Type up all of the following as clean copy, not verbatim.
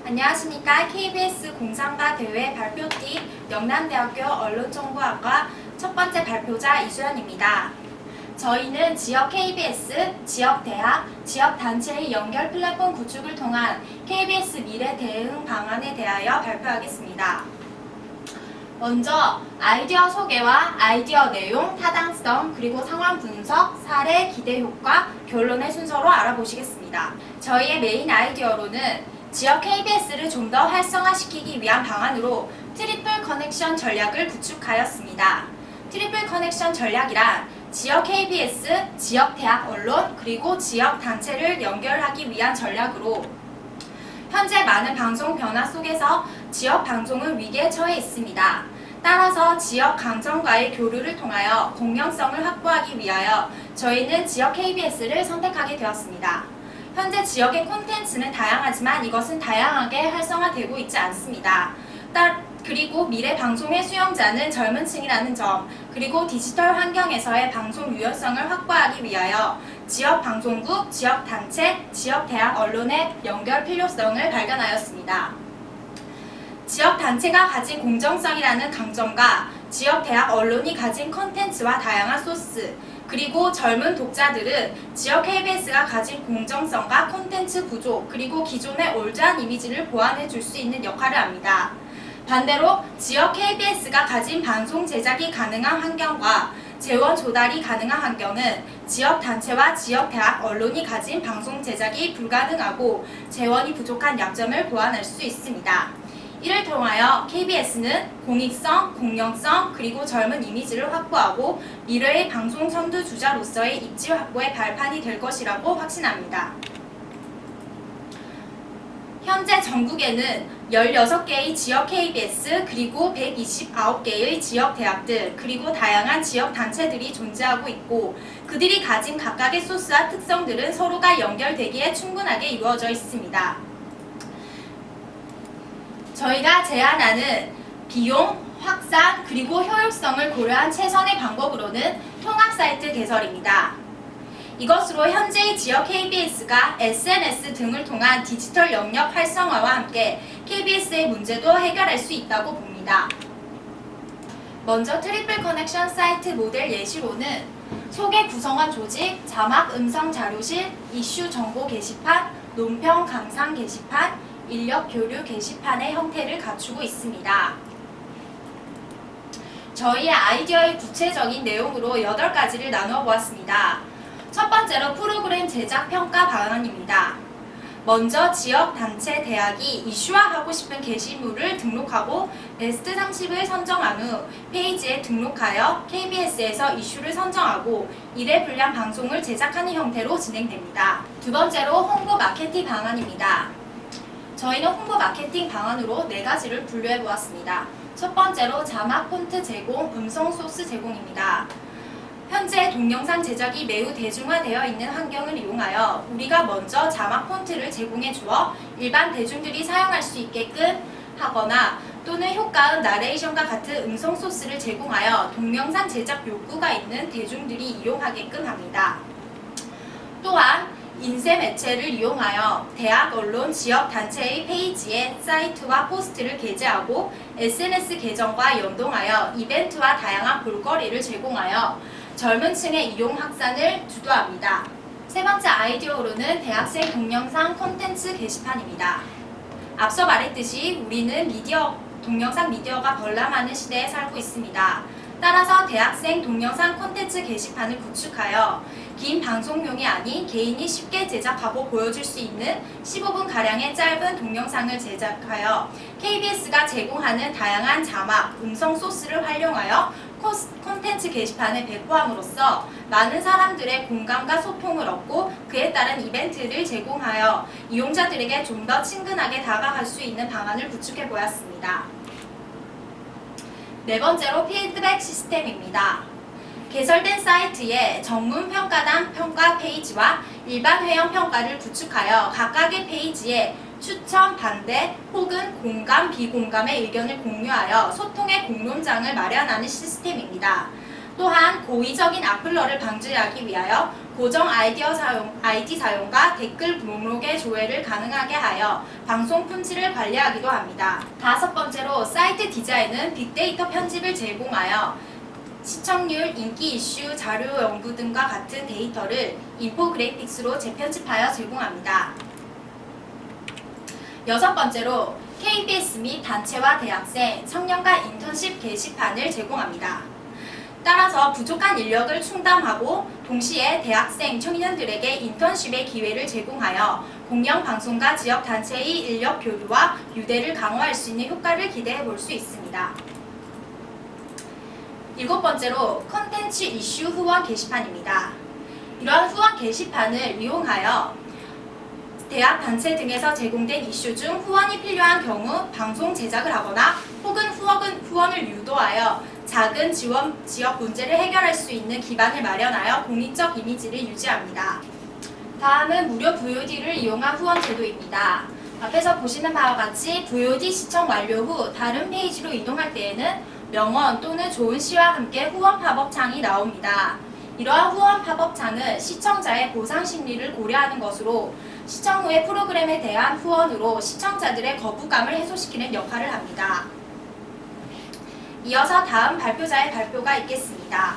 안녕하십니까. KBS 공상가 대회 발표팀 영남대학교 언론정보학과 첫 번째 발표자 이수연입니다. 저희는 지역 KBS, 지역대학, 지역단체의 연결 플랫폼 구축을 통한 KBS 미래 대응 방안에 대하여 발표하겠습니다. 먼저 아이디어 소개와 아이디어 내용, 타당성, 그리고 상황 분석, 사례, 기대 효과, 결론의 순서로 알아보시겠습니다. 저희의 메인 아이디어로는 지역 KBS를 좀 더 활성화시키기 위한 방안으로 트리플 커넥션 전략을 구축하였습니다. 트리플 커넥션 전략이란 지역 KBS, 지역 대학 언론, 그리고 지역 단체를 연결하기 위한 전략으로 현재 많은 방송 변화 속에서 지역 방송은 위기에 처해 있습니다. 따라서 지역 강점과의 교류를 통하여 공영성을 확보하기 위하여 저희는 지역 KBS를 선택하게 되었습니다. 현재 지역의 콘텐츠는 다양하지만 이것은 다양하게 활성화되고 있지 않습니다. 그리고 미래 방송의 수용자는 젊은 층이라는 점, 그리고 디지털 환경에서의 방송 유연성을 확보하기 위하여 지역 방송국, 지역 단체, 지역 대학 언론의 연결 필요성을 발견하였습니다. 지역 단체가 가진 공정성이라는 강점과 지역 대학 언론이 가진 콘텐츠와 다양한 소스, 그리고 젊은 독자들은 지역 KBS가 가진 공정성과 콘텐츠 구조, 그리고 기존의 올드한 이미지를 보완해 줄 수 있는 역할을 합니다. 반대로 지역 KBS가 가진 방송 제작이 가능한 환경과 재원 조달이 가능한 환경은 지역 단체와 지역 대학 언론이 가진 방송 제작이 불가능하고 재원이 부족한 약점을 보완할 수 있습니다. 이를 통하여 KBS는 공익성, 공영성, 그리고 젊은 이미지를 확보하고 미래의 방송 선두주자로서의 입지 확보의 발판이 될 것이라고 확신합니다. 현재 전국에는 16개의 지역 KBS, 그리고 129개의 지역 대학들, 그리고 다양한 지역 단체들이 존재하고 있고 그들이 가진 각각의 소스와 특성들은 서로가 연결되기에 충분하게 이루어져 있습니다. 저희가 제안하는 비용, 확산, 그리고 효율성을 고려한 최선의 방법으로는 통합 사이트 개설입니다. 이것으로 현재의 지역 KBS가 SNS 등을 통한 디지털 영역 활성화와 함께 KBS의 문제도 해결할 수 있다고 봅니다. 먼저 트리플 커넥션 사이트 모델 예시로는 소개 구성원 조직, 자막 음성 자료실, 이슈 정보 게시판, 논평 감상 게시판, 인력 교류 게시판의 형태를 갖추고 있습니다. 저희의 아이디어의 구체적인 내용으로 8가지를 나누어 보았습니다. 첫 번째로 프로그램 제작 평가 방안입니다. 먼저 지역 단체 대학이 이슈화하고 싶은 게시물을 등록하고 베스트 30을 선정한 후 페이지에 등록하여 KBS에서 이슈를 선정하고 1회 분량 방송을 제작하는 형태로 진행됩니다. 두 번째로 홍보 마케팅 방안입니다. 저희는 홍보 마케팅 방안으로 4가지를 분류해 보았습니다. 첫 번째로 자막 폰트 제공, 음성 소스 제공입니다. 현재 동영상 제작이 매우 대중화되어 있는 환경을 이용하여 우리가 먼저 자막 폰트를 제공해 주어 일반 대중들이 사용할 수 있게끔 하거나 또는 효과음 나레이션과 같은 음성 소스를 제공하여 동영상 제작 욕구가 있는 대중들이 이용하게끔 합니다. 또한 인쇄 매체를 이용하여 대학, 언론, 지역 단체의 페이지에 사이트와 포스트를 게재하고 SNS 계정과 연동하여 이벤트와 다양한 볼거리를 제공하여 젊은 층의 이용 확산을 주도합니다. 세 번째 아이디어로는 대학생 동영상 콘텐츠 게시판입니다. 앞서 말했듯이 우리는 동영상 미디어가 범람하는 시대에 살고 있습니다. 따라서 대학생 동영상 콘텐츠 게시판을 구축하여 긴 방송용이 아닌 개인이 쉽게 제작하고 보여줄 수 있는 15분가량의 짧은 동영상을 제작하여 KBS가 제공하는 다양한 자막, 음성 소스를 활용하여 콘텐츠 게시판을 배포함으로써 많은 사람들의 공감과 소통을 얻고 그에 따른 이벤트를 제공하여 이용자들에게 좀 더 친근하게 다가갈 수 있는 방안을 구축해 보았습니다. 네 번째로 피드백 시스템입니다. 개설된 사이트에 전문 평가단 평가 페이지와 일반 회원 평가를 구축하여 각각의 페이지에 추천, 반대 혹은 공감, 비공감의 의견을 공유하여 소통의 공론장을 마련하는 시스템입니다. 또한 고의적인 악플러를 방지하기 위하여 고정 아이디 사용과 댓글 목록의 조회를 가능하게 하여 방송 품질을 관리하기도 합니다. 다섯 번째로 사이트 디자인은 빅데이터 편집을 제공하여 시청률, 인기 이슈, 자료 연구 등과 같은 데이터를 인포그래픽스로 재편집하여 제공합니다. 여섯 번째로 KBS 및 단체와 대학생, 청년간 인턴십 게시판을 제공합니다. 따라서 부족한 인력을 충당하고 동시에 대학생, 청년들에게 인턴십의 기회를 제공하여 공영방송과 지역단체의 인력 교류와 유대를 강화할 수 있는 효과를 기대해 볼 수 있습니다. 일곱 번째로 컨텐츠 이슈 후원 게시판입니다. 이러한 후원 게시판을 이용하여 대학 단체 등에서 제공된 이슈 중 후원이 필요한 경우 방송 제작을 하거나 혹은 후원을 유도하여 작은 지역 문제를 해결할 수 있는 기반을 마련하여 공익적 이미지를 유지합니다. 다음은 무료 VOD를 이용한 후원 제도입니다. 앞에서 보시는 바와 같이 VOD 시청 완료 후 다른 페이지로 이동할 때에는 명언 또는 좋은 시와 함께 후원 팝업 창이 나옵니다. 이러한 후원 팝업 창은 시청자의 보상 심리를 고려하는 것으로 시청 후의 프로그램에 대한 후원으로 시청자들의 거부감을 해소시키는 역할을 합니다. 이어서 다음 발표자의 발표가 있겠습니다.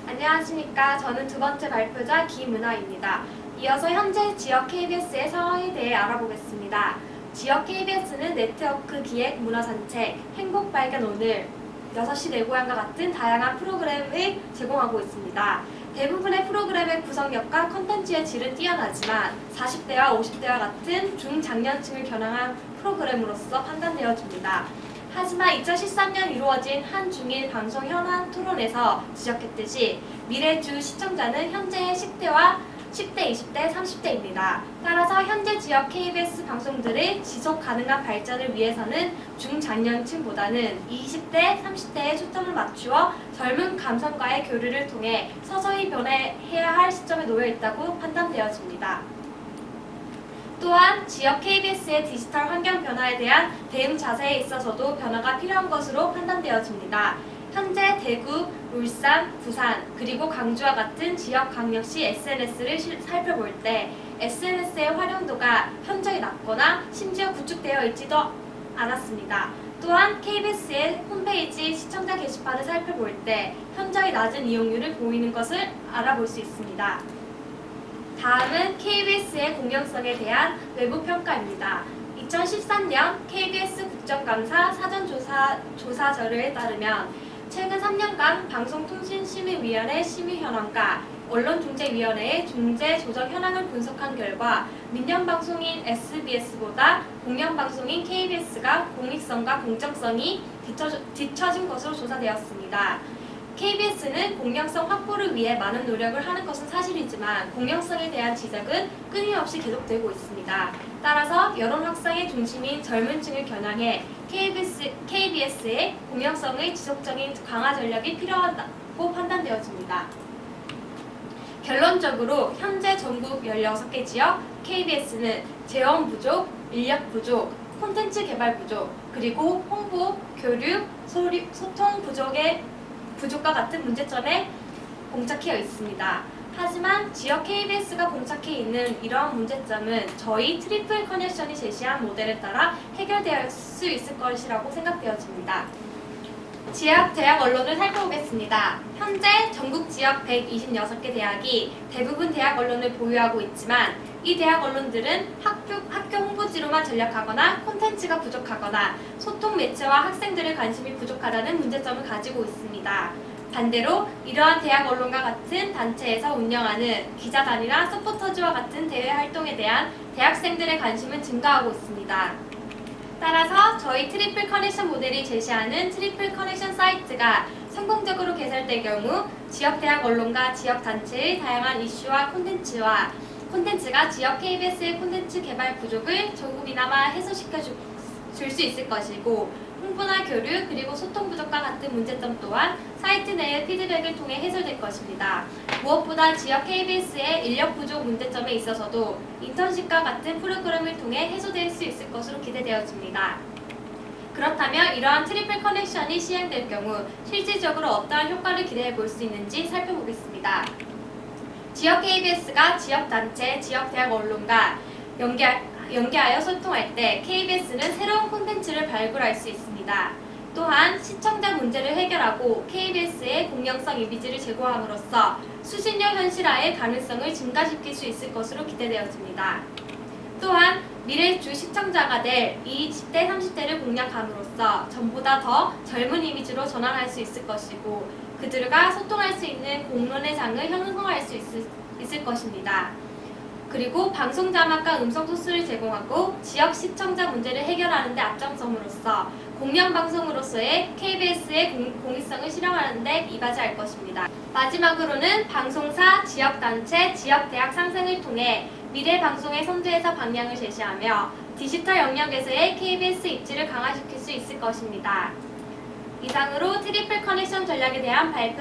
안녕하십니까. 저는 두 번째 발표자 김은하입니다. 이어서 현재 지역 KBS의 상황에 대해 알아보겠습니다. 지역 KBS는 네트워크 기획 문화산책, 행복발견 오늘, 6시 내 고향과 같은 다양한 프로그램을 제공하고 있습니다. 대부분의 프로그램의 구성력과 컨텐츠의 질은 뛰어나지만 40대와 50대와 같은 중장년층을 겨냥한 프로그램으로서 판단되어집니다. 하지만 2013년 이루어진 한 중일 방송 현안 토론에서 지적했듯이 미래 주 시청자는 현재의 10대, 20대, 30대입니다. 따라서 현재 지역 KBS 방송들의 지속 가능한 발전을 위해서는 중장년층보다는 20대, 30대에 초점을 맞추어 젊은 감성과의 교류를 통해 서서히 변해야 할 시점에 놓여 있다고 판단되어집니다. 또한 지역 KBS의 디지털 환경 변화에 대한 대응 자세에 있어서도 변화가 필요한 것으로 판단되어집니다. 현재 대구, 울산, 부산, 그리고 강주와 같은 지역 광역시 SNS를 살펴볼 때 SNS의 활용도가 현저히 낮거나 심지어 구축되어 있지도 않았습니다. 또한 KBS의 홈페이지 시청자 게시판을 살펴볼 때 현저히 낮은 이용률을 보이는 것을 알아볼 수 있습니다. 다음은 KBS의 공영성에 대한 외부 평가입니다. 2013년 KBS 국정감사 사전조사서류에 따르면 최근 3년간 방송통신심의위원회 심의 현황과 언론중재위원회의 중재 조정 현황을 분석한 결과 민영방송인 SBS보다 공영방송인 KBS가 공익성과 공정성이 뒤처진 것으로 조사되었습니다. KBS는 공영성 확보를 위해 많은 노력을 하는 것은 사실이지만 공영성에 대한 지적은 끊임없이 계속되고 있습니다. 따라서 여론 확산의 중심인 젊은 층을 겨냥해 KBS의 공영성의 지속적인 강화 전략이 필요하다고 판단되어집니다. 결론적으로 현재 전국 16개 지역 KBS는 재원 부족, 인력 부족, 콘텐츠 개발 부족, 그리고 홍보, 교류, 소통 부족과 같은 문제점에 봉착해 있습니다. 하지만 지역 KBS가 봉착해 있는 이러한 문제점은 저희 트리플 커넥션이 제시한 모델에 따라 해결될 수 있을 것이라고 생각되어집니다. 지역 대학 언론을 살펴보겠습니다. 현재 전국 지역 126개 대학이 대부분 대학 언론을 보유하고 있지만 이 대학 언론들은 학교 홍보지로만 전략하거나 콘텐츠가 부족하거나 소통 매체와 학생들의 관심이 부족하다는 문제점을 가지고 있습니다. 반대로 이러한 대학 언론과 같은 단체에서 운영하는 기자단이나 서포터즈와 같은 대외 활동에 대한 대학생들의 관심은 증가하고 있습니다. 따라서 저희 트리플 커넥션 모델이 제시하는 트리플 커넥션 사이트가 성공적으로 개설될 경우 지역 대학 언론과 지역 단체의 다양한 이슈와 콘텐츠가 지역 KBS의 콘텐츠 개발 부족을 조금이나마 해소시켜 줄 수 있을 것이고 홍보나 교류 그리고 소통 부족과 같은 문제점 또한 사이트 내의 피드백을 통해 해소될 것입니다. 무엇보다 지역 KBS의 인력 부족 문제점에 있어서도 인턴십과 같은 프로그램을 통해 해소될 수 있을 것으로 기대되어집니다. 그렇다면 이러한 트리플 커넥션이 시행될 경우 실질적으로 어떠한 효과를 기대해 볼 수 있는지 살펴보겠습니다. 지역 KBS가 지역단체, 지역대학 언론과 연계하여 소통할 때 KBS는 새로운 콘텐츠를 발굴할 수 있습니다. 또한 시청자 문제를 해결하고 KBS의 공영성 이미지를 제고함으로써 수십 년 현실화의 가능성을 증가시킬 수 있을 것으로 기대되어집니다. 또한 미래 주 시청자가 될 20대, 30대를 공략함으로써 전보다 더 젊은 이미지로 전환할 수 있을 것이고 그들과 소통할 수 있는 공론의 장을 형성할 수 있을 것입니다. 그리고 방송 자막과 음성 소스를 제공하고 지역 시청자 문제를 해결하는 데 앞장섬으로써 공영방송으로서의 KBS의 공익성을 실현하는 데 이바지할 것입니다. 마지막으로는 방송사, 지역단체, 지역대학 상생을 통해 미래 방송의 선두에서 방향을 제시하며 디지털 영역에서의 KBS 입지를 강화시킬 수 있을 것입니다. 이상으로 트리플 커넥션 전략에 대한 발표